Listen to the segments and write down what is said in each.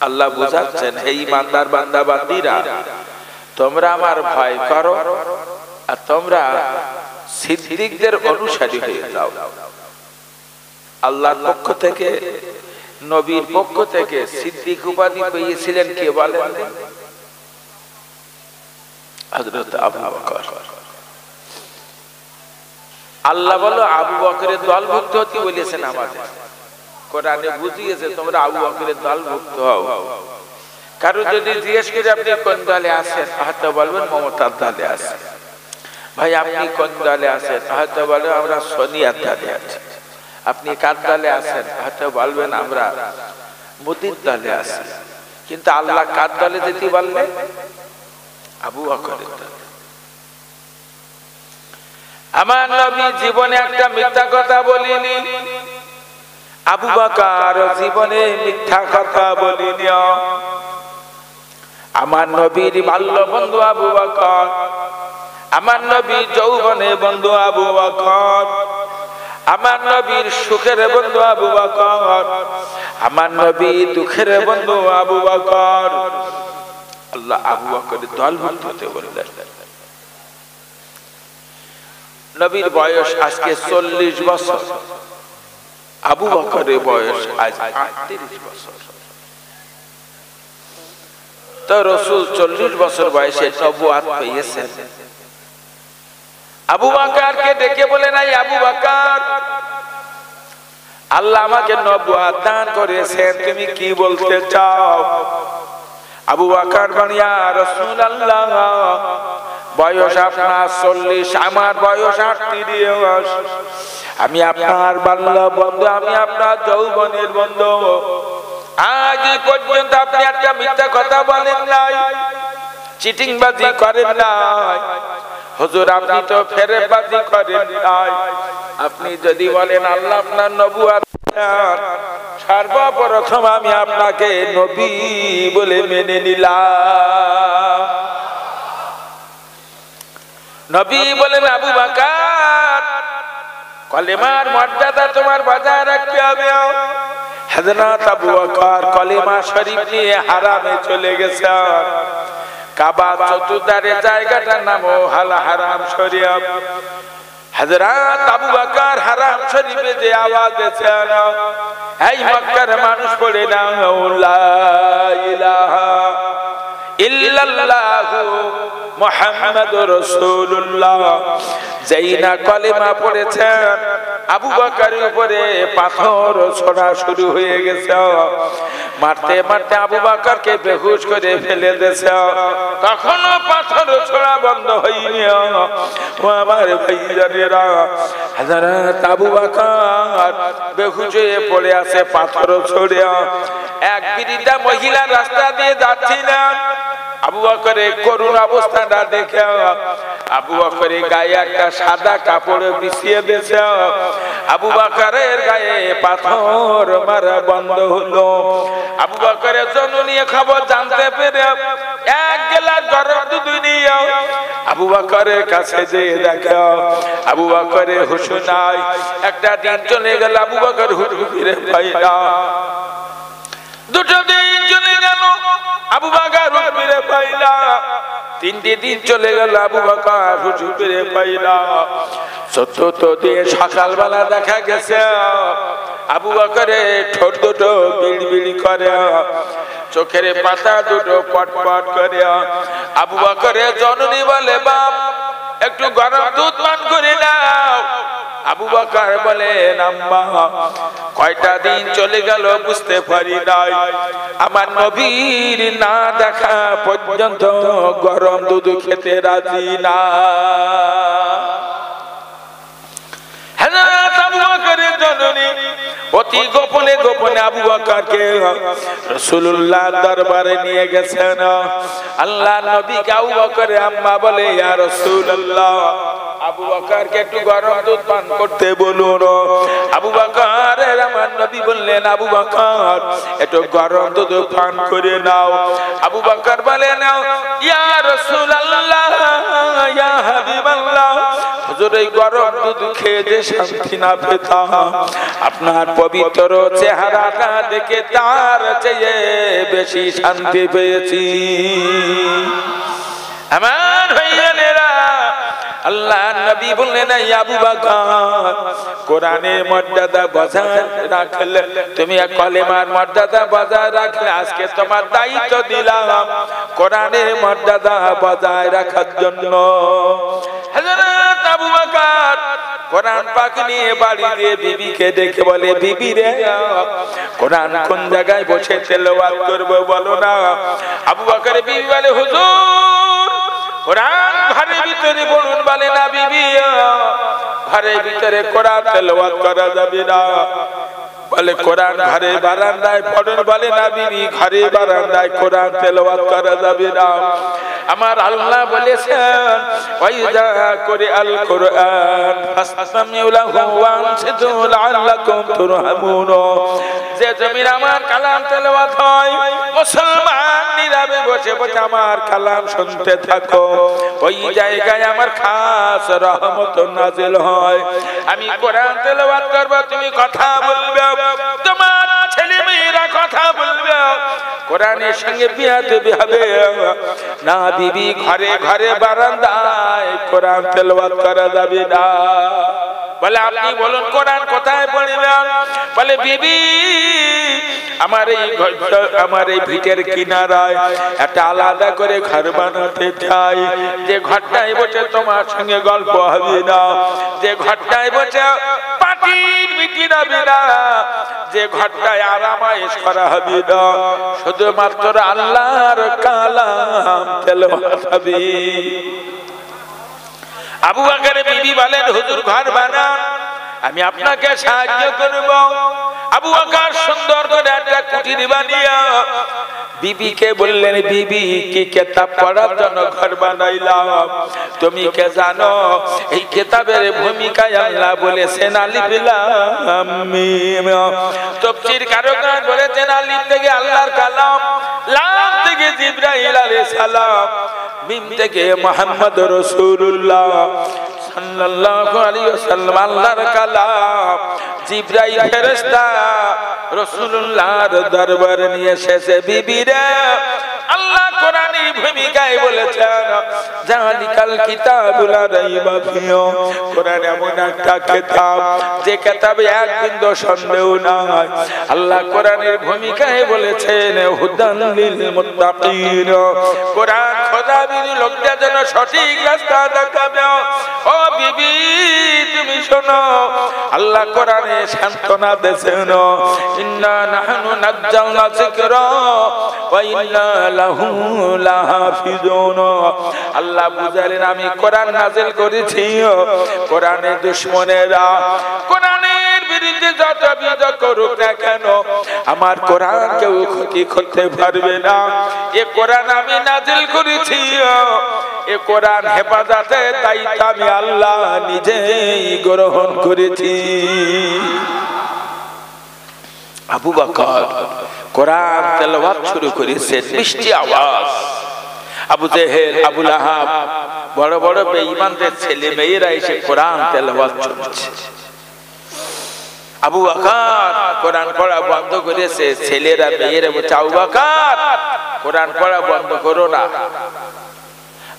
আল্লাহ বুঝাচ্ছেন, হে ঈমানদার বান্দা বান্দীরা, তোমরা আমার ভয় করো আর তোমরা সিদ্দিকদের অনুসারী হয়ে যাও। আল্লাহর পক্ষ থেকে, নবীর পক্ষ থেকে সিদ্দিক উপাধি পেয়েছিলেন কে বলেন? হযরত আবু বকর। আল্লাহ বলো আবু বকরের দলভুক্ত হতে বলেছেন আমাদের, কোরআনে বুঝিয়েছে তোমরা আবু বকরের দলভুক্ত হও। কারো যদি জিজ্ঞেস করে আপনি কোন দলে আছেন, হয়তো বলবেন মমতার দলে আছেন। ভাই আপনি কোন দলে আছেন, হয়তো বলবেন আমরা সোনিয়ার দলে আছি। আপনি কার দলে আছেন, হয়তো বলবেন আমরা মোদির দলে আছি। কিন্তু আল্লাহ কার দলে যেতে বললেন? আবু বকরের দলে। আমার নবী জীবনে একটা মিথ্যা কথা বলিনি, আবু বকর জীবনে মিথ্যা কথা বলিনি। আমার নবীর বাল্য বন্ধু আবু বকর, আমার নবীর যৌবনে বন্ধু আবু বকর, আমার নবীর সুখের বন্ধু আবু বকর, আমার নবীর দুঃখের বন্ধু আবু বকর। আল্লাহ আবু বকরের দলভুক্ত হতে বললেন। নবীর বয়স আজকে 40 বছর, আবু বকরের বয়স আজ 38 বছর। তো রাসূল 40 বছর বয়সে নবুয়ত পেয়েছেন। আবু বকরকে ডেকে বলে নাই, আবু বকর আল্লাহ আমাকে নবুয়ত দান করেছেন, তুমি কি বলতে চাও? আবু বকর বলেন, ইয়া রাসূলুল্লাহ বয়স আপনার 40, আমার বয়স 38। আমি আপনার বাল্য বন্ধু, আমি আপনার যৌবনের বন্ধু। আজ পর্যন্ত আপনি একটা মিথ্যা কথা বলেন নাই, চিটিংবাজি করেন নাই। হুজুর আপনি তো ফেরেবাজি করেন নাই। আপনি যদি বলেন আল্লাহ আপনার নবুয়ত দেন, সর্বপ্রথম আমি আপনাকে নবী বলে মেনে নিলাম। নবী বলেন, আবু বকর কলেমার মর্যাদা তোমার বজায় রাখতে হবে। হযরত আবু বকর কলেমা শরীফ নিয়ে হারামে চলে গেছেন। কাবা চতুর্ধারে জায়গাটার নাম হারাম শরীফ। হযরত আবু বকর হারাম শরীফে যে আওয়াজ দিয়েছেন, এই মক্কার মানুষ পড়ে না লা ইলাহা ইল্লাল্লাহু মুহাম্মাদুর রাসূলুল্লাহ, যেই না কলেমা পড়েছেন আবু বকরের উপরে পাথর ছোড়া শুরু হয়ে গেছে। মারতে মারতে আবু বকরকে বেহুশ করে ফেলে দিয়েছে। তখনও পাথর ছোড়া বন্ধ হয়নি। ও আমার ভাইজানেরা, হযরত আবু বকর বেহুশ হয়ে পড়ে আছে পাথর ছড়ে। এক বৃদ্ধা মহিলা রাস্তা দিয়ে যাচ্ছিলেন। আবু বকরের করুণ অবস্থাটা দেখে আবু বকরের গায়ে একটা সাদা কাপড় বিছিয়ে দিয়েছে। আবু বকরের গায়ে পাথর মারা বন্ধ হলো। আবু বকরের জননী খবর জানতে পেরে এক গ্লাস গরম দুধ নিয়ে আবু বকরের কাছে যেয়ে দেখে আবু বকরের হুঁশ নাই। একটা দিন চলে গেল, আবু বকর হুঁশ ফিরে পায় না। দুটো দিন চলে গেল, আবু বকর হুঁশ ফিরে পায় না। তিনটে দিন চলে গেল, আবু বকর হুঁশ ফিরে পায় না। চতুর্থ দিন সকালবেলা দেখা গেছে আবু বকরের ঠোঁট দুটো বিড়বিড় করে, চোখের পাতা দুটো পটপট করে। আবু বকরের জননী বলে, বাপ একটু গরম দুধ পান করে নাও। আবু বকর বলেন, আম্মা কয়টা দিন চলে গেল বুঝতে পারি নাই, আমার নবীর না দেখা পর্যন্ত গরম দুধ খেতে রাজি না। হযরত আবু বকরের জননী অতি গোপনে গোপনে আবু বকরকে রাসূলুল্লাহ দরবারে নিয়ে গেছেন। আল্লাহ নবীকে আবু বকরের আম্মা বলে, ইয়া রাসূলুল্লাহ আবু বকরকে একটু গরম দুধ পান করতে বলুন। আবু বকরের আমার নবী বললেন, আবু বকর একটু গরম দুধ পান করে নাও। আবু বকর বলেন, ইয়া রাসূলুল্লাহ ইয়া হাবিবাল্লাহ হুজুর এই গরম দুধ খেয়ে যে শান্তি না পেতাম, আপনার পবিত্র চেহারাটা দেখে তার চেয়ে বেশি শান্তি পেয়েছি। আমার ভাইয়েরা, আল্লাহ নবী বললেন আবু বকর কোরআনের মর্যাদা বজায় রাখলে, তুমি কলেমার মর্যাদা বজায় রাখলে, আজকে তোমার দায়িত্ব দিলাম কোরআনের মর্যাদা বজায় রাখার জন্য। হযরত আবু বকর কোরআন পাক নিয়ে বাড়ি দিয়ে বিবিকে ডেকে বলে, বিবি রে কোরআন কোন জায়গায় বসে তেলাওয়াত করব বলো না। আবু বকরের বিবি বলে, হুজুর কোরআন ঘরের ভিতরে বলুন। বলে না বিবি, ঘরের ভিতরে কোরআন তেলাওয়াত করা যাবে না। বলে কোরআন ঘরে বারান্দায় পড়ুন। বলে না বিবি, ঘরে বারান্দায় কোরআন তেলাওয়াত করা যাবে না। আমার আল্লাহ বলেছেন, ওয়াইজা করে আল কোরআন ফাসতামিউ লাহু ওয়া আনসিতু লাআল্লাকুম তুরহামুন। যে জমির আমার কালাম তেলাওয়াত হয়, মুসলমান নীরবে বসে বসে আমার কালাম শুনতে থাকো, ওই জায়গায় আমার খাস রহমত নাজিল হয়। আমি কোরআন তেলাওয়াত করব, তুমি কথা বলবে, তোমার ছেলে মেয়েরা কথা বলবে, কোরআনের সঙ্গে বিয়াদবি হবে না। বিবি ঘরে ঘরে বারান্দায় কোরআন তেলাওয়াত করা যাবে না। বলে আপনি বলুন কোরআন কোথায় পড়বেন? বলে বিবি আমার এই ভিটের কিনারায় একটা আলাদা করে ঘর বানাতে চাই, যে ঘরটায় বসে তোমার সঙ্গে গল্প হবে না, যে ঘরটায় বসে পাটির মিটিং হবে না, যে ঘরটায় আরামায়েশ করা হবে না, শুধুমাত্র আল্লাহর কালাম তেলাওয়াত হবে। আবু বকরের বিবি বলেন, হুজুর ঘর বানান, আমি আপনাকে সাহায্য করব। আবু বকর সুন্দর করে একটা কুঠির বানিয়ে বিবিকে বললেন, বিবি কি কিতাব পড়ার জন্য ঘর বানাইলাম? তুমি কে জানো এই কিতাবের ভূমিকায় আল্লাহ বলেছেন আলিফ লাম মিম। তাফসীর কারকগণ বলেছেন আলিফ থেকে আল্লাহর কালাম, লাম থেকে জিবরাইল আলাইহিস সালাম, মিম থেকে মুহাম্মদ রাসূলুল্লাহ সাল্লাল্লাহু আলাইহি ওয়াসাল্লাম আল্লাহর কালাম। জিবরাইল ফেরেশতা রাসূলুল্লাহর দরবারে নিয়ে এসেছে। বিবি রে আল্লাহ কোরআনের ভূমিকায় বলেছেন, জালিকাল কিতাবুল লা রাইবা ফিহি, কোরআন এমন একটা কিতাব যে কিতাবে এক বিন্দু সন্দেহ নাই। আল্লাহ কোরআনের ভূমিকায় বলেছেন হুদান লিল মুত্তাকিন, কোরআন খোদাবির লোকদের জন্য সঠিক রাস্তা দেখাবে। ও বিবি তুমি শোনো, আল্লাহ কোরআনে সান্তনা দিয়েছেন, ইন্না নাহনু নাজ্জালনা যিকরা ওয়া ইন্না লাহু লাহাফিজুন। আল্লাহ বুঝালেন আমি কোরআন নাযিল করেছি, কোরআনের দুশমনেরা কোরআনের বিরুদ্ধে যত বিদ্রোহ করুক না কেন, আমার কোরআন কেউ ক্ষতি করতে পারবে না। এ কোরআন আমি নাযিল করেছি, এ কোরআন হেফাজতের দায়িত্ব আমি আল্লাহ নিজেই গ্রহণ করেছি। আবু বকর কোরআন তেলাওয়াত শুরু করেছে, মিষ্টি আওয়াজ। আবু জেহেল, আবু লাহাব, বড় বড় বেঈমানদের ছেলে মেয়েরা এসে কোরআন তেলাওয়াত শুনছে। আবু বকর কোরআন পড়া বন্ধ করেছে। ছেলেরা মেয়েরা বলছে, আবু বকর কোরআন পড়া বন্ধ করো না।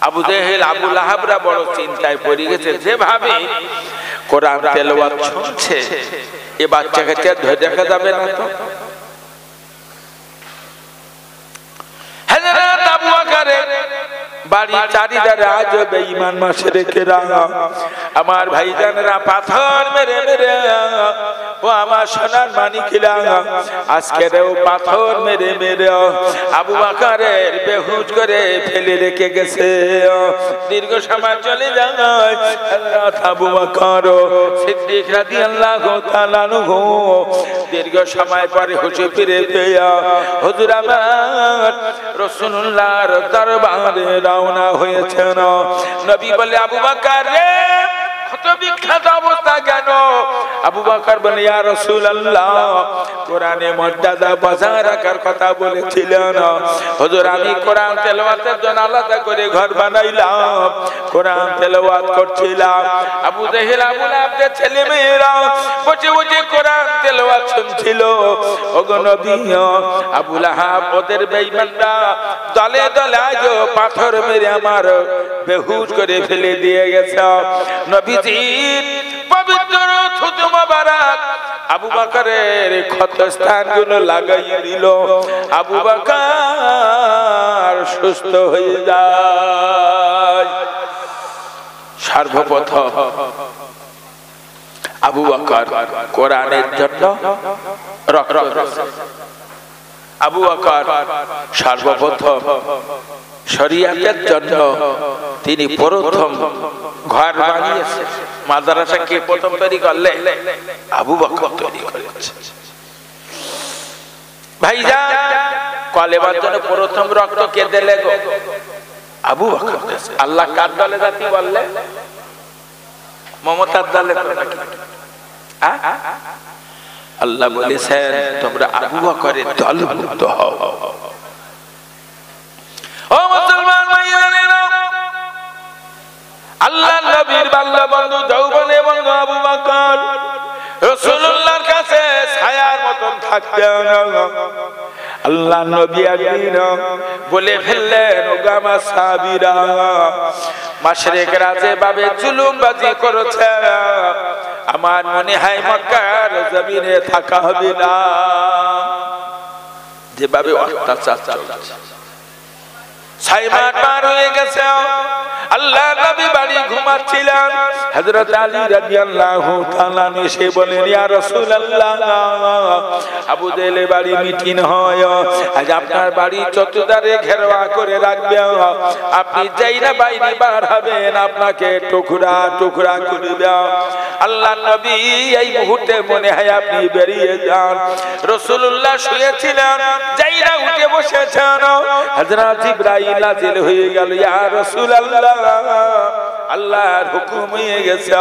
আবু জেহেল, আবু লাহাবরা বড় চিন্তায় পড়ে গেছে, যেভাবে কোরআন তেলাওয়াত শুনছে এ বাচ্চাকে ধরে দেখা যাবে না তো। হযরত আবু বকরের বাড়ি চারিধারে আজ বেঈমান মুশরিকরা, আমার ভাইজানেরা পাথর মেরে মেরে, ও আমার সোনার মানিকরা আজকেও পাথর মেরে মেরে আবু বকরের বেহুশ করে ফেলে রেখে গেছে। দীর্ঘ সময় চলে যায়, হযরত আবু বকর সিদ্দিক রাদিয়াল্লাহু তাআলা আনহু দীর্ঘ সময় পরে হুঁশ ফিরে পেয়ে হুজুর আমার রাসূলুল্লাহর দরবারে রওনা হয়েছেন। নবী বলে, আবু বকর রে কত বিখ্যাত অবস্থা কেন? আবু বকর বলে ইয়া রাসূলুল্লাহ কোরআনে মর্যাদা বজায় রাখার কথা বলেছিলেন হুজুর আমি কোরআন তেলাওয়াতের জন্য আলাদা করে ঘর বানাইলাম কোরআন তেলাওয়াত করছিলাম আবু জাহেল আবু লাহাবের ছেলে মেয়েরা বসে বসে কোরআন তেলাওয়াত শুনছিল ওগো নবী আবু লাহাব ওদের বেঈমানরা দলে দলে আজ পাথর মেরে আমার বেহুশ করে ফেলে দিয়ে গেছে নবীজির পবিত্র থুতু মোবারক আবু বকরের ক্ষতস্থানগুলো লাগাইয়ে দিল আবু বকর সুস্থ হয়ে যায় সর্বপ্রথম আবু বকর কোরআনের জন্য রক্ত আবু বকর সর্বপ্রথম শরিয়াতের জন্য তিনি প্রথম ঘর বানিয়েছেন মাদ্রাসা কে প্রথম তৈরি করলে আবু বকর তৈরি করেছে ভাইজান কলেমার জন্য প্রথম রক্ত কে দিলে গো আবু বকর আল্লাহ কার দলে জাতি বললে মমতার দলে নাকি আল্লাহ বলেছেন তোমরা আবু বকরের দলভুক্ত হও ও মুসলমান ভাইয়েরা আল্লাহর নবীর বান্দা বন্ধু যৌবনে বন্ধু আবু বকর রাসূলুল্লাহর কাছে ছায়ার মতন থাকতেন আল্লাহ নবী একদিন বলে ফেললেন ওগো আমার সাহাবীরা মাশরিকরা যেভাবে জুলুমবাজি করেছে আমার মনে হয় মক্কার জমিনে থাকা হবে না যেভাবে অত্যাচার চলছে 6 মাস পার হয়ে গেছে আল্লাহ নবী বাড়ি ঘুমাচ্ছিলেন হযরত আলী রাদিয়াল্লাহু তাআলা এসে বলেন ইয়া রাসূলুল্লাহ আবু জাহেলের বাড়ি মিটিং হয় আজ আপনার বাড়ি চতুর্দিকে ঘেরাও করে রাখবে আপনি যাই না বাইরে বার হবেন আপনাকে টুকরা টুকরা করে দাও আল্লাহ নবী এই মুহূর্তে মনে হয় আপনি বেরিয়ে যান রাসূলুল্লাহ শুয়েছিলেন যাই না উঠে বসেছেন হযরত জিবরাইল নাযিল হয়ে গেল ইয়া রাসূলুল্লাহ আল্লাহর হুকুম হয়ে গেছে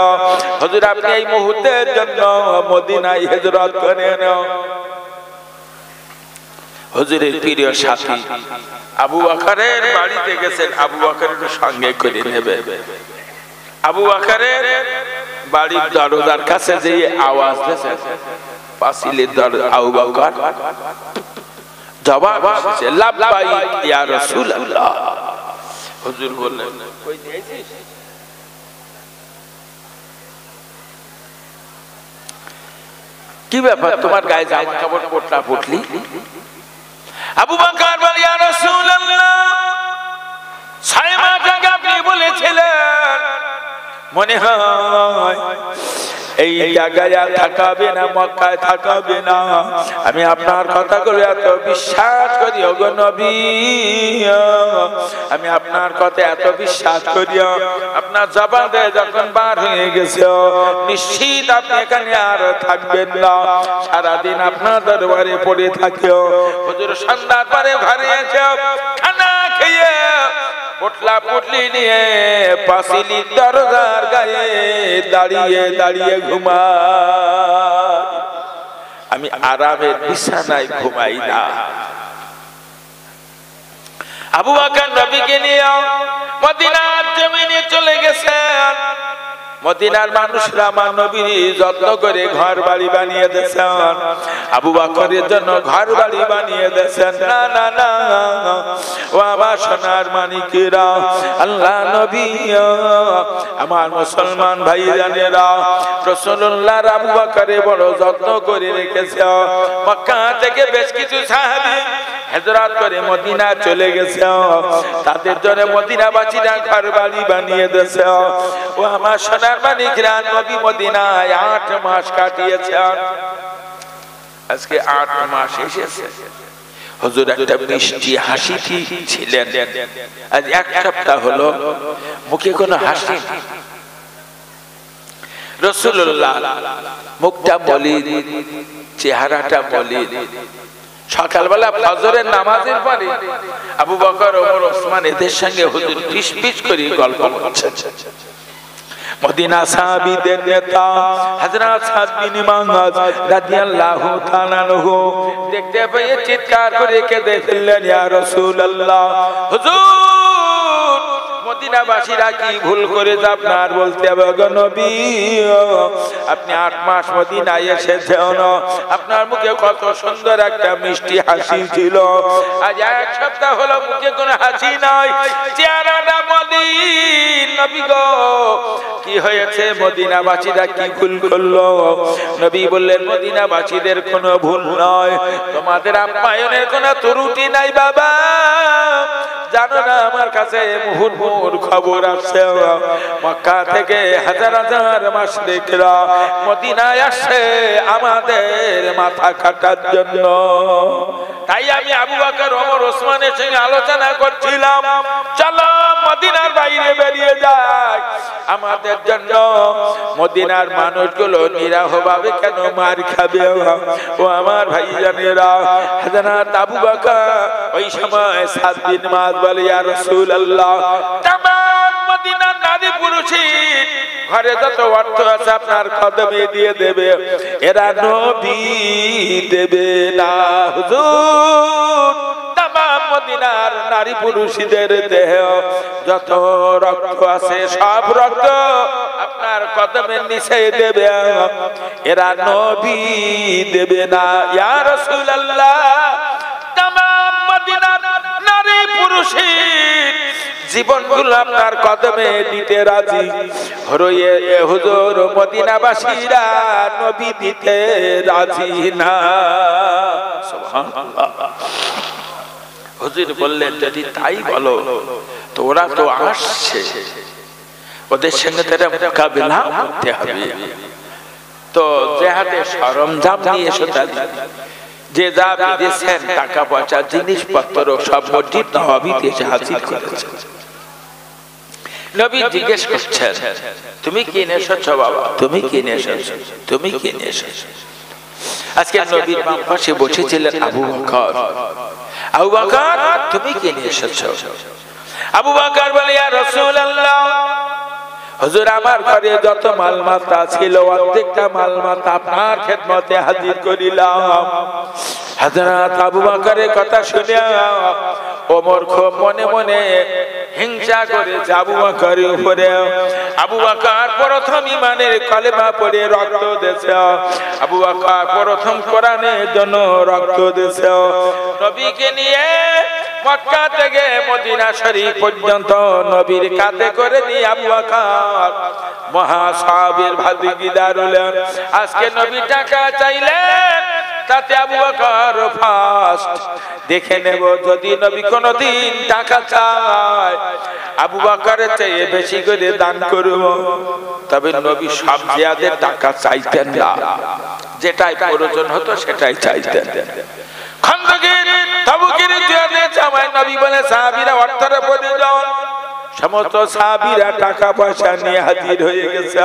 হুজুর আপনি এই মুহূর্তের জন্য মদিনায় হিজরত করেন হুজুরের প্রিয় সাথী আবু বকরের বাড়িতে গেছেন আবু বকরের সঙ্গে করে নেবে আবু বকরের বাড়ির দরজার কাছে যে আওয়াজ দিয়েছে পাঁচিলের দরজা আবু বকর জবাব দিয়েছে লাব্বাইক ইয়া রাসূলুল্লাহ হুজুর বললেন কই দিয়েছিস কি ব্যাপার তোমার গায়ে জামা কাপড় পোটলা পুটলি আবু বকর বলে ইয়া রাসূলুল্লাহ 6 মাস আগে আপনি বলেছিলেন মনে হয় এই জায়গায় থাকাবে না মক্কায় থাকাবে না আমি আপনার কথাগুলো এত বিশ্বাস করি ওগো নবী আমি আপনার কথা এত বিশ্বাস করি আপনার জবানে যখন বার হয়ে গেছে নিশ্চিত আপনি এখানে আর থাকবেন না সারা দিন আপনার দরবারে পড়ে থাকিও হুজুর সন্ধ্যার পরে ঘরে এসে খানা খেয়ে পোটলা পুটলি নিয়ে পাঁচিলি দরজার গায়ে দাঁড়িয়ে দাঁড়িয়ে ঘুমাই আমি আরামের বিছানায় ঘুমাই না আবু বকর নবীকে নিয়ে মদিনার জমিনে চলে গেছেন মদিনার মানুষরা আমার নবীর যত্ন করে ঘর বাড়ি বানিয়ে দিয়েছেন আবু বকরের জন্য ঘর বাড়ি বানিয়ে দিয়েছেন না না না ও আমার সোনার মানিকেরা আল্লাহ নবী আমার মুসলমান ভাইজানেরা রাসূলুল্লাহর আবু বকরে বড় যত্ন করে রেখেছে মক্কা থেকে বেশ কিছু সাহাবী হিজরত করে মদিনা চলে গেছে তাদের জন্য মদিনাবাসীরা ঘর বাড়ি বানিয়ে দিয়েছে ও আমার সোনার মানিকরা নবী মদিনায় 8 মাস কাটিয়েছেন আজকে 8 মাস এসেছে হুজুর একটা মিষ্টি হাসি ছিলেন আজ এক সপ্তাহ হলো মুখে কোনো হাসি রাসূলুল্লাহ মুখটা মলিন চেহারাটা মলিন সকালবেলা ফজরের নামাজের পরে আবু বকর ওমর ওসমান এদের সঙ্গে হুজুর ফিসফিস করে গল্প করছেন মদিনা সাহাবীদের নেতা হযরত সাদ বিন মুআয রাদিয়াল্লাহু তাআলা আনহু দেখতে পেয়ে চিৎকার করে কেঁদে ফেললেন, ইয়া রাসূলুল্লাহ, হুজুর মদিনাবাসীরা কি ভুল করেছে আপনার বলতে হবে গো নবী, আপনি 8 মাস মদিনায় এসেছেন, আপনার মুখে কত সুন্দর একটা মিষ্টি হাসি ছিল, আজ 1 সপ্তাহ হলো মুখে কোনো হাসি নাই, চেহারাটা মলিন, নবী গো কি হয়েছে, মদিনাবাসীরা কি ভুল করলো? নবী বললেন, মদিনাবাসীদের কোনো ভুল নয়, তোমাদের আপ্যায়নের কোনো ত্রুটি নাই বাবা, জানো না আমার কাছে মুহুর্মুর খবর আসছে, মক্কা থেকে হাজার হাজার মুশরিকরা মদিনায় আসে আমাদের মাথা কাটার জন্য। তাই আমি আবু বকর, ওমর, ওসমানের সঙ্গে আলোচনা করছিলাম, চলো মদিনার বাইরে বেরিয়ে যাই, আমাদের জন্য মদিনার মানুষগুলো নিরাহভাবে কেন মার খাবে? ও আমার ভাইজানেরা, হযরত আবু বকর ওই সময় সাদ বিন মুআয বলে, ইয়া রাসূলুল্লাহ, तमाम মদিনার নারী পুরুষের ঘরে যত অর্থ আছে আপনার কদমে দিয়ে দেবে, এরা নবী দেবে না হুজুর। तमाम মদিনার নারী পুরুষদের দেহে যত রক্ত আছে সব রক্ত আপনার কদমের নিচে দেবে, এরা নবী দেবে না। ইয়া রাসূলুল্লাহ, तमाम মদিনার নারী পুরুষের জীবনগুলো আপনার কদমে দিতে রাজি, হরয়ে হুজুর মদিনাবাসীরা নবী দিতে রাজি না। সুবহানাল্লাহ। হুজুর বললেন, যদি তাই বলো তো ওরা তো আসছে, ওদের সঙ্গে তারা মোকাবিলা করতে হবে, তো জিহাদের সরঞ্জাম নিয়ে এসো, যে যা বিদেশের টাকা পয়সা জিনিসপত্র সব মসজিদ নববীতে এসে হাজির করেছে। নবী জিজ্ঞেস করছেন, তুমি কি নিয়ে এসেছো বাবা, তুমি কি নিয়ে এসেছো, তুমি কি নিয়ে এসেছো? আজকে নবীর বাম পাশে বসেছিলেন আবু বকর। আবু বকর, তুমি কি নিয়ে এসেছো? আবু বকর বলে, ইয়া রাসূলুল্লাহ, হুজুর আমার ঘরে যত মালমাতা ছিল অর্ধেকটা মালমাতা আপনার খেদমতে হাজির করিলাম। হযরত আবু বকরের কথা শুনে ওমর খুব মনে মনে হিংসা করে আবু বকরের উপরে। আবু বকর প্রথম ঈমানের কলেমা পড়ে রক্ত দিয়েছে, আবু বকর প্রথম কোরআনের জন্য রক্ত দিয়েছে। নবীকে নিয়ে মক্কা থেকে মদিনা শরীফ পর্যন্ত নবীর কাঁধে করে নিয়ে আবু বকর মহাসাহাবীর ভাগীদার হলেন। আজকে নবী টাকা চাইলেন, তাতে আবু বকর ফার্স্ট। দেখে নেব যদি নবী কোনদিন টাকা চায় আবু বকরের চেয়ে বেশি করে দান করব। তবে নবী সব জিয়াদের টাকা চাইতেন না, যেটাই প্রয়োজন হতো সেটাই চাইতেন। খন্দকের তাবুকের জিহাদে জামায় নবী বলে সাহাবীরা অর্থের প্রয়োজন, সমস্ত সাহাবীরা টাকা পয়সা নিয়ে হাজির হয়ে গেছে।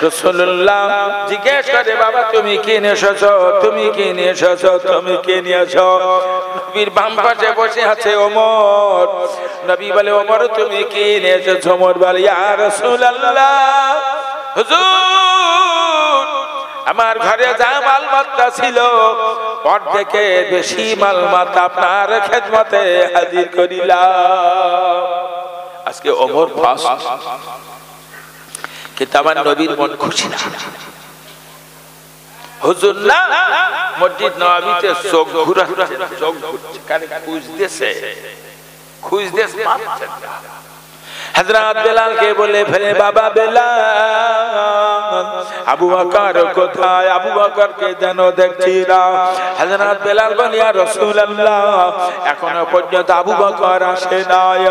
রাসূলুল্লাহ জিজ্ঞেস করে, বাবা তুমি কি নিয়ে এসেছো, তুমি কি নিয়ে এসেছো, তুমি কি নিয়ে এসেছো? নবীর বাম পাশে বসে আছে ওমর। নবী বলে, ওমর তুমি কি নিয়ে এসেছো? ওমর বলে, ইয়া রাসূলুল্লাহ, হুজুর আমার ঘরে যা মালমাতা ছিল অর্ধেকের বেশি মালমাতা আপনার খেদমতে হাজির করিলাম। আজকে ওমর ফার্স্ট, কিন্তু আমার নবীর মন খুশি না। হুজুর না মসজিদ নববীতে চোখ ঘুরাচ্ছে, চোখ ঘুরছে, কানে খুঁজতেছে, খুঁজতেছে পাচ্ছেন না। হযরত বেলালকে বলে ফেলে, বাবা বেলাল, আবু বকর কোথায়? আবু বকরকে যেন দেখছি না। হযরত বেলাল বলে, ইয়া রাসূলুল্লাহ এখনো পর্যন্ত আবু বকর আসে নাই।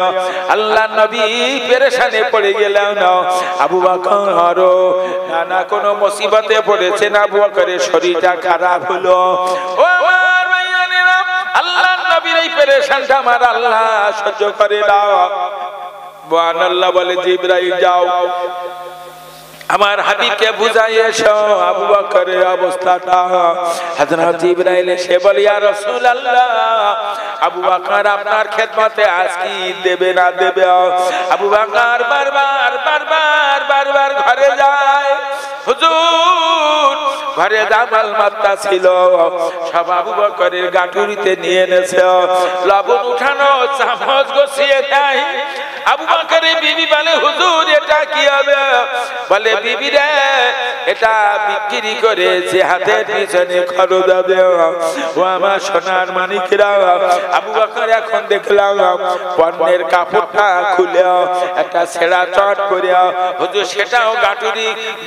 আল্লাহর নবী পেরেশানে পড়ে গেলেন, আবু বকর নানা কোন মুসিবতে পড়েছেন, আবু বকরের শরীরটা খারাপ হলো। ও আমার ভাইয়েরা, আল্লাহর নবীর এই পেরেশানটা আমার আল্লাহ সহ্য করে না। সুবহানাল্লাহ বলে, জিবরাইল যাও আমার হাবিবকে বুঝাইয়ে এসো আবু বকরের অবস্থাটা। হযরত জিবরাইল এসে বলে ইয়া রাসূলুল্লাহ আবু বকর আপনার খেদমতে আজ কি দেবে না দেবে। আবু বকর বারবার ঘরে যায়। হুজুর ঘরে জামাল মাত্তা ছিল, সব আবু বকরের গাঁটুরিতে নিয়ে এনেছে, লবণ উঠানো চামচ গছিয়ে দেয়। আবু বকরের বিবি বলে হুজুর এটা কি হবে? বলে বিবি রে এটা বিক্রি করে যে হাতের পিছনে খরচ হবে। ও আমার সোনার মানিকরা, আবু বকর এখন দেখলাম পণ্যের কাপড়টা খুলে একটা ছেঁড়া চট করে হুজুর সেটাও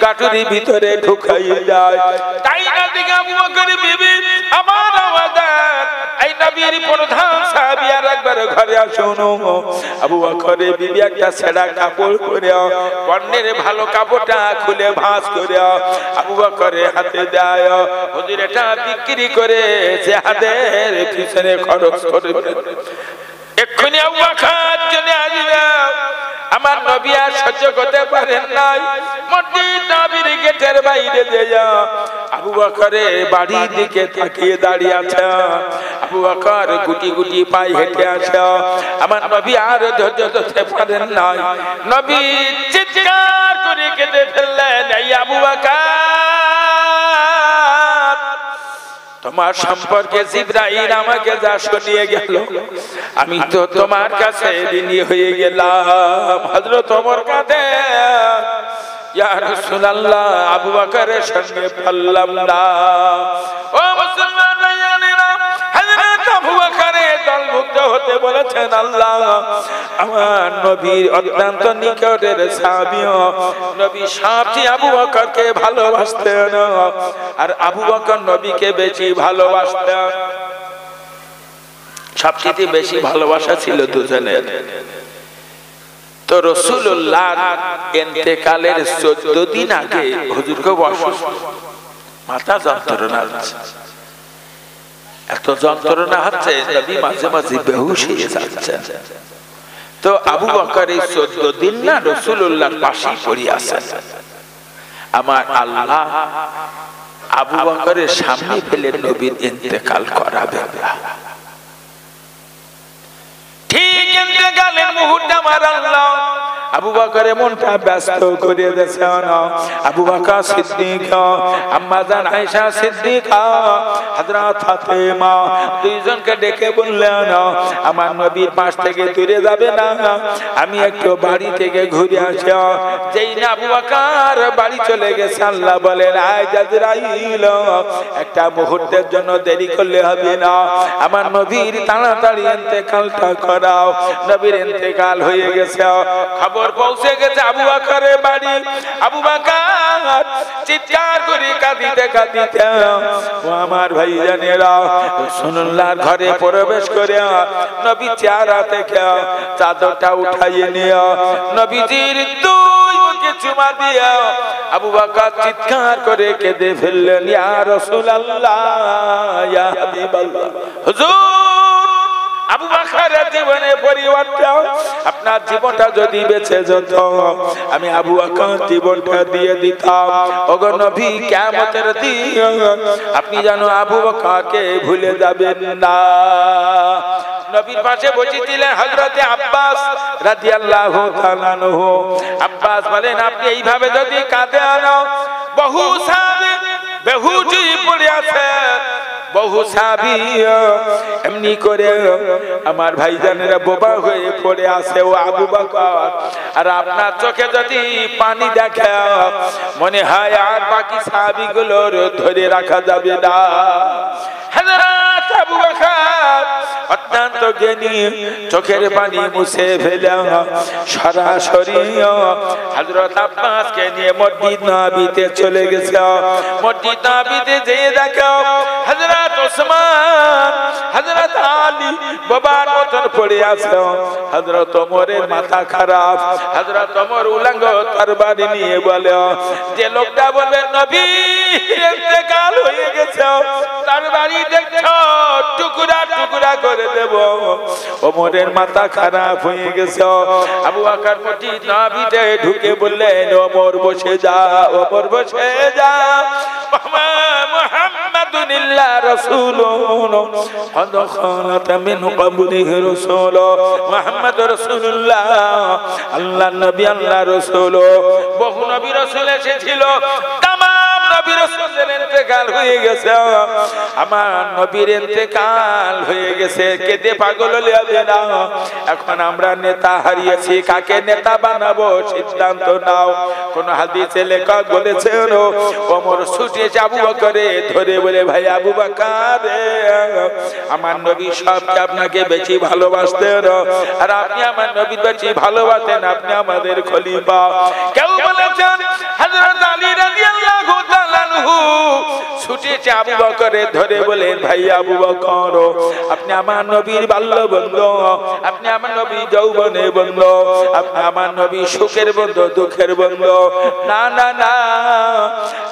গাঁটুরি ভিতরে ঢুকাইয়ে যায়। তাই না দেখে আবু বকরের বিবি আমার আওয়াজ এই নবীর প্রধান সাহাবী আর একবার ঘরে আসুন। আবু বকরের বিবি একটা ছেঁড়া কাপড় পরে পণ্যের ভালো কাপড়টা খুলে ভাঁজ করে আবু বকরের হাতে দেয়। হুজুর এটা বিক্রি করে যে হাতের পিছনে খরচ করবে। এক্ষুনি আবু বকর চলে আসবে। আমার নবী আর সহ্য করতে পারেন নাই, মসজিদ নবীর গেটের বাইরে দিয়ে আবু বকরের বাড়ির দিকে তাকিয়ে দাঁড়িয়ে আছে। আবু বকর গুটি গুটি পায়ে হেঁটে আসে। আমার নবী আর ধৈর্য ধরতে পারেন নাই, নবী চিৎকার করে কেঁদে ফেললেন এই আবু বকর তোমার সম্পর্কে জিবরাইল আমাকে যা শুনিয়ে গেল আমি তো তোমার কাছে ঋণী হয়ে গেলাম। হযরত ওমর কাঁদে ইয়া রাসূলুল্লাহ আবু বকরের সঙ্গে পারলাম না। ও মুসলমান ভাইয়েরা, হযরত আবু বকরের দলভুক্ত হতে বলেছেন আল্লাহ। আমার নবীর অত্যন্ত নিকটের সাহাবী, নবী সবচেয়ে আবু বকরকে ভালোবাসতেন আর আবু বকর নবীকে বেশি ভালোবাসতেন। সবচেয়ে বেশি ভালোবাসা ছিল দুজনের। তো রাসূলুল্লাহ ইন্তেকালের 14 দিন আগে হুজুর খুব অসুস্থ, মাথা যন্ত্রণা হচ্ছে, এত যন্ত্রণা হচ্ছে নবী মাঝে মাঝে বেহুশ হয়ে যাচ্ছেন। তো আবু বকর এই 14 দিন না রাসূলুল্লাহর পাশে পড়ে আছেন। আমার আল্লাহ আবু বকরের সামনে ফেলে নবীর ইন্তেকাল করাবেন না। ঠিক ইন্তেকালের মুহূর্তে আমার আল্লাহ আবু বকরের মনটা ব্যস্ত করে দিয়েছেন। আবু বকর সিদ্দিক, আম্মা জান আয়েশা সিদ্দিকা, হযরত ফাতেমা দুইজনকে ডেকে বললেন আমার নবীর পাশ থেকে দূরে যাবে না, আমি একটু বাড়ি থেকে ঘুরে আসি। যেই না আবু বকর বাড়ি চলে গেছে আল্লাহ বলেন আয় জিবরাইল একটা মুহূর্তের জন্য দেরি করলে হবে না, আমার নবীর তাড়াতাড়ি ইন্তেকালটা করাও। নবীর ইন্তেকাল হয়ে গেছে, খবর পৌঁছে গেছে আবু বকরের বাড়ি। আবু বকর চিৎকার করে কাঁদিতে কাঁদিতে ও আমার ভাইজানেরা রাসূলুল্লাহর ঘরে প্রবেশ করে নবী চেহারা থেকে চাদরটা উঠাইয়ে নিয়ে নবীজির দুই মুখে চুমা দিয়ে আবু বকর চিৎকার করে কেঁদে ফেললেন ইয়া রাসূলুল্লাহ ইয়া হাবিবাল্লাহ। হুজুর আবু বকরের জীবনে পরিবর্তন, আপনার জীবনটা যদি বেঁচে যেত আমি আবু বকর জীবনটা দিয়ে দিতাম। ওগো নবী কিয়ামতের দিন আপনি যেন আবু বকরকে ভুলে যাবেন না। নবীর পাশে বসেছিলেন হযরত আব্বাস রাদিয়াল্লাহু তাআলা আনহু। আব্বাস বলেন আপনি এইভাবে যদি কাঁদেন বহু সাহাবী বেহুশ পড়ে আছে, বহু সাহাবী এমনি করে আমার ভাইজানেরা বোবা হয়ে পড়ে আছে ও আবু বকর। আর আপনার চোখে যদি পানি দেখে মনে হয় আর বাকি সাহাবীগুলোর ধরে রাখা যাবে না। হযরত আবু বকর অত্যন্ত জ্ঞানী, চোখের পানি মুছে ফেলে সরাসরি হযরত আব্বাসকে নিয়ে মসজিদ নববীতে চলে গেছে। মসজিদ নববীতে যেয়ে দেখো হযরত ওসমান, হযরত আলী বাবার মতন পড়ে আছে, হযরত ওমরের মাথা খারাপ। হযরত ওমর উলঙ্গ তরবারি নিয়ে বলে যে লোকটা বলবে নবী ইন্তেকাল হয়ে গেছে, তরবারি তরবারি দেখছো টুকরা টুকরা করে দেব। ওমরের মাথা খারাপ হয়ে গেছে। আবু বকর মসজিদ নববীতে ঢুকে বললেন, ওমর বসে যা, ওমর বসে যা, মুহাম্মাদুল্লাহ রাসূলুন কদ খালাত মিন ক্বাবলিহি রাসূল। মুহাম্মদ রাসূলুল্লাহ আল্লাহর নবী, আল্লাহর রাসূল। বহু নবী রাসূল এসেছিল, तमाम নবী রাসূলের ইন্তেকাল হয়ে গেছে। আমার নবীর ইন্তেকাল হয়ে গেছে, কেঁদে পাগল হয়ে যাবে না। এখন আমরা নেতা হারিয়েছি, কাকে নেতা বানাবো সিদ্ধান্ত নাও। কোন হাদিসে লেখা বলেছেন, ওমর ছুটে আবু বকরে ধরে বলে, ভাই আবু বকর, আমার নবী সবকে আপনাকে বেশি ভালোবাসতেন, আর আপনি আমার নবী বেশি ভালোবাসেন, আপনি আমাদের খলিফা। কেউ বলেছেন হযরত আলী রাদিয়াল্লাহু তাআলা আনহু ছুটে আবু বকরে ধরে বলেন, ভাই আবু বকর, আপনি আমার নবীর বাল্য বন্ধু, আপনি আমার নবীর যৌবনের বন্ধু, আপনি আমার নবীর সুখের বন্ধু, দুঃখের বন্ধু। না না না,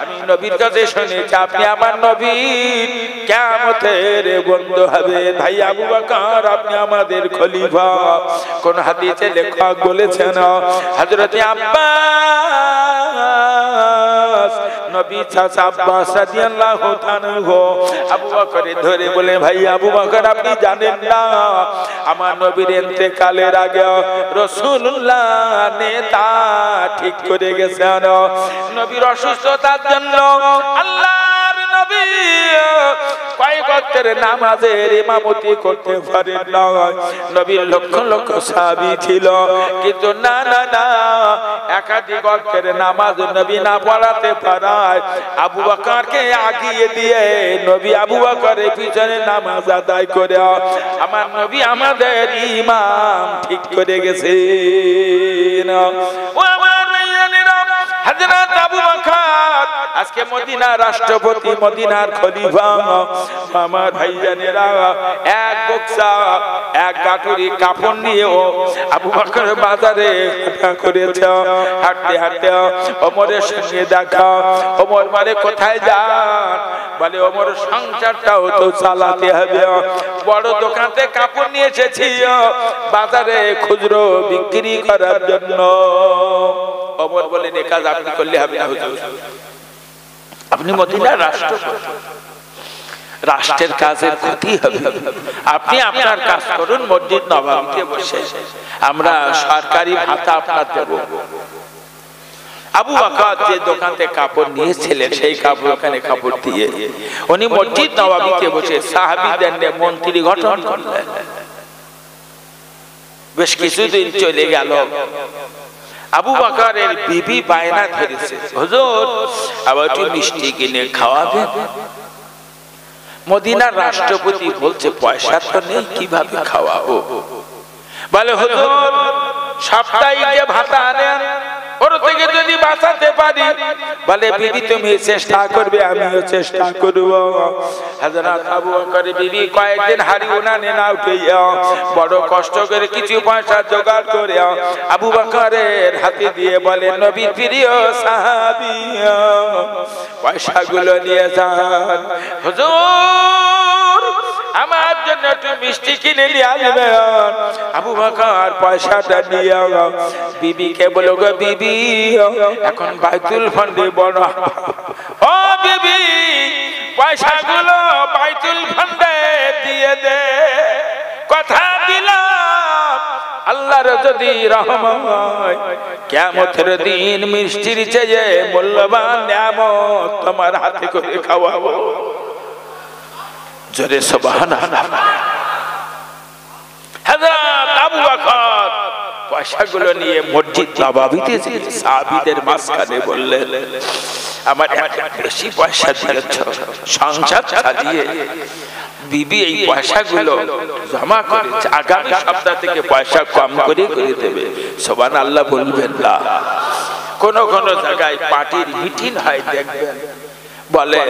আমি নবীর কাছে শুনেছি আপনি আমার নবীর কিয়ামতের বন্ধু হবে। ভাই আবু বকর, আপনি আমাদের খলিফা। কোন হাদিসে লেখক বলেছেন, হযরত আব্বাস, নবী চাচা আব্বাস রাদিয়াল্লাহু তাআলা আবু বকরে ধরে বলে, ভাই আবু বকর, আপনি জানেন না আমার নবীর ইন্তেকালের আগে রাসূলুল্লাহ নেতা ঠিক করে গেছেন। নবীর অসুস্থতার জন্য আল্লাহর নবী কয়েক ওয়াক্তের নামাজের ইমামতি করতে পারেন না। নবীর লক্ষ লক্ষ সাহাবী ছিল, কিন্তু না না না, একাধিক ওয়াক্তের নামাজ নবী না পড়াতে পারায় আবু বকরকে আগিয়ে দিয়ে নবী আবু বকরের পিছনে নামাজ আদায় করে আমার নবী আমাদের ইমাম ঠিক করে গেছেন। ও আমার ভাইয়েরা, হযরত আবু বকর আজকে মদিনার রাষ্ট্রপতি, মদিনার খলিফা। আমার ভাইজানেরা, এক বক্সা এক গাটুরি কাপড় নিয়ে আবু বকর বাজারে হাঁটা করেছে। হাঁটতে হাঁটতে ওমরের সঙ্গে দেখা। ওমর বলে, কোথায় যান? বলে, ওমর সংসারটাও তো চালাতে হবে, বড় দোকানে কাপড় নিয়ে এসেছি বাজারে খুচরো বিক্রি করার জন্য। ওমর বলেন, এ কাজ আপনি করলে হবে না হুজুর, আপনি মদিনার রাষ্ট্রপতি, রাষ্ট্রের কাজের ক্ষতি হবে, আপনি আপনার কাজ করুন, মসজিদ নববীতে বসে আমরা সরকারি ভাতা আপনার দেব। আবু বকর যে দোকান থেকে কাপড় নিয়েছিলেন সেই কাপড় ওখানে কাপড় দিয়ে উনি মসজিদ নববীতে বসে সাহাবীদের নিয়ে মন্ত্রী গঠন করলেন। বেশ কিছুদিন চলে গেল, আবু বকরের বিবি বায়না ধরেছে, হুজুর আবার একটু মিষ্টি কিনে খাওয়াবেন। মদিনার রাষ্ট্রপতি বলছে, পয়সা তো নেই, কিভাবে খাওয়াবো? বলে, হুজুর সাপ্তাহিক ভাতা আনেন, ওর থেকে যদি বাঁচাতে পারি। বলে, বিবি তুমি চেষ্টা করবে, আমিও চেষ্টা করব। হযরত আবু বকরের বিবি কয়েকদিন হাড়ি উনানে না উঠাইয়া বড় কষ্ট করে কিছু পয়সা জোগাড় করে আবু বকরের হাতে দিয়ে বলে, নবীর প্রিয় সাহাবী, পয়সাগুলো নিয়ে যান। হুজুর আমার জন্য একটু মিষ্টি কিনে নিয়ে আসবেন। আবু বকর পয়সাটা নিয়ে বিবিকে বলো, গো বিবি, এখন বাইতুল ফান্ডে বড়, ও বিবি পয়সাগুলো বাইতুল ফান্ডে দিয়ে দে, কথা দিলাম আল্লাহর যদি রহমত হয় কিয়ামতের দিন মিষ্টির চেয়ে মূল্যবান নিয়ামত তোমার হাতে করে খাওয়াবো। জোরে সুবহানাল্লাহ। হযরত আবু বকর পয়সাগুলো নিয়ে মসজিদ নববীতে সাহাবীদের মাঝখানে বললেন, আমার বেশি পয়সা দিয়েছ, সংসার চালিয়ে বিবি এই পয়সাগুলো জমা করেছে, আগামী সপ্তাহ থেকে পয়সা কম করে করে দেবে। সুবহানাল্লাহ বলবেন না? কোন কোন জায়গায় পার্টির মিটিং হয় দেখবেন, বলে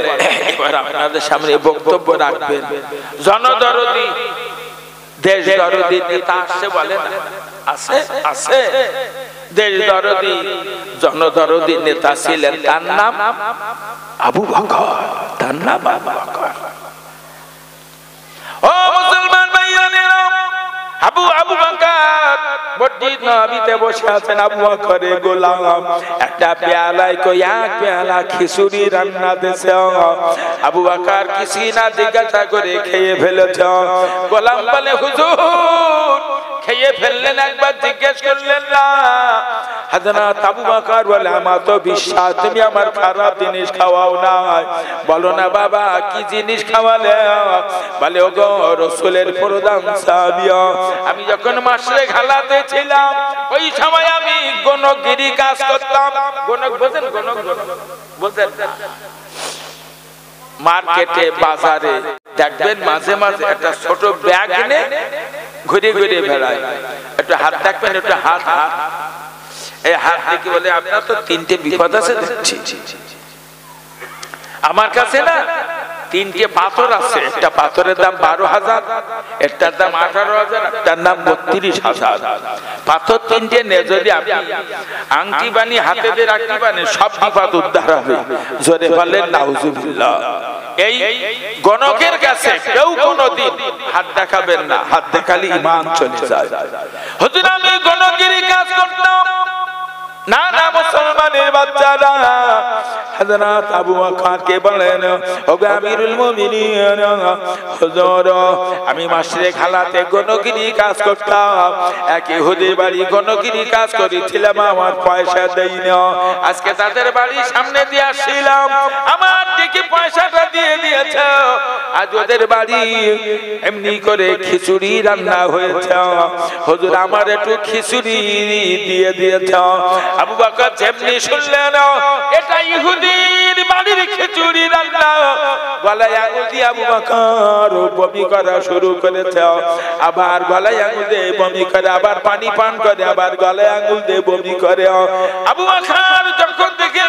এবার আপনাদের সামনে বক্তব্য রাখবেন জনদরদি দেশ দরদি নেতা আসছে, বলে না আছে আছে, দেশ দরদি জনদরদি নেতা ছিলেন, তার নাম আবু বকর, তার নাম আবু বকর। মসজিদ নববীতে বসে আছেন আবু বকরের গোলাম, একটা পেয়ালায় কই এক পেয়ালা খিচুড়ি রান্না দিয়েছে। আবু বকর কিছু না জিজ্ঞাসা করে খেয়ে ফেলেছে। গোলাম বলে হুজুর খেয়ে ফেললেন, একবার জিজ্ঞেস করলেন না? হযরত আবু বকর বলে আমার তো বিশ্বাস তুমি আমার খারাপ জিনিস খাওয়াও না। বলো না বাবা কি জিনিস খাওয়ালে? বলে ওগো রাসূলের প্রধান সাহাবী, আমি যখন মাশরিক হালাতে ছিলাম ওই সময় আমি গণগিরি কাজ করতাম। গণক বোঝেন? গণক বোঝেন না? মার্কেটে বাজারে দেখবেন মাঝে মাঝে একটা ছোট ব্যাগ এনে ঘুরে ঘুরে বেড়ায়, একটু হাত দেখবেন, একটু হাত হাত এই হাত দেখে বলে আপনার তো তিনটে বিপদ আছে দেখছি। আমার কাছে না তিনটে পাথর আছে, একটা পাথরের দাম 12,000, একটার দাম 18,000, একটার দাম 32,000। পাথর তিনটে নে, যদি আপনি আংটি বানিয়ে হাতে দিয়ে রাখতে পারেন সব বিপদ উদ্ধার হবে। জোরে বলেন নাউজুবিল্লাহ। এই গণকের কাছে কেউ কোনোদিন হাত দেখাবেন না, হাত দেখালে ঈমান চলে যায়। হুজুর আমি গণগিরি কাজ করতাম না না মুসলমানের বাচ্চারা। হযরত আবু বকর কে বলেন ওগো আমিরুল মুমিনিন, হুজুর আমি মাশরিক হালাতে গণগিরি কাজ করতাম, এক ইহুদির বাড়ি গণগিরি কাজ করেছিলাম, আমার পয়সা দেই না। আজকে তাদের বাড়ির সামনে দিয়ে আসছিলাম, আমার দিকে পয়সাটা দিয়ে দিয়েছে। আজ ওদের বাড়ি এমনি করে খিচুড়ি রান্না হয়েছে, হুজুর আমার একটু খিচুড়ি দিয়ে দিয়েছে। আবু বকর যেমনি শুনলেন এটা ইহুদির বাড়ির খিচুড়ি রান্না, গলায় আঙুল দিয়ে আবু বকর বমি করা শুরু করেছে। আবার গলায় আঙুল দিয়ে বমি করে, আবার পানি পান করে, আবার গলায় আঙুল দিয়ে বমি করে। আবু বকর যখন দেখে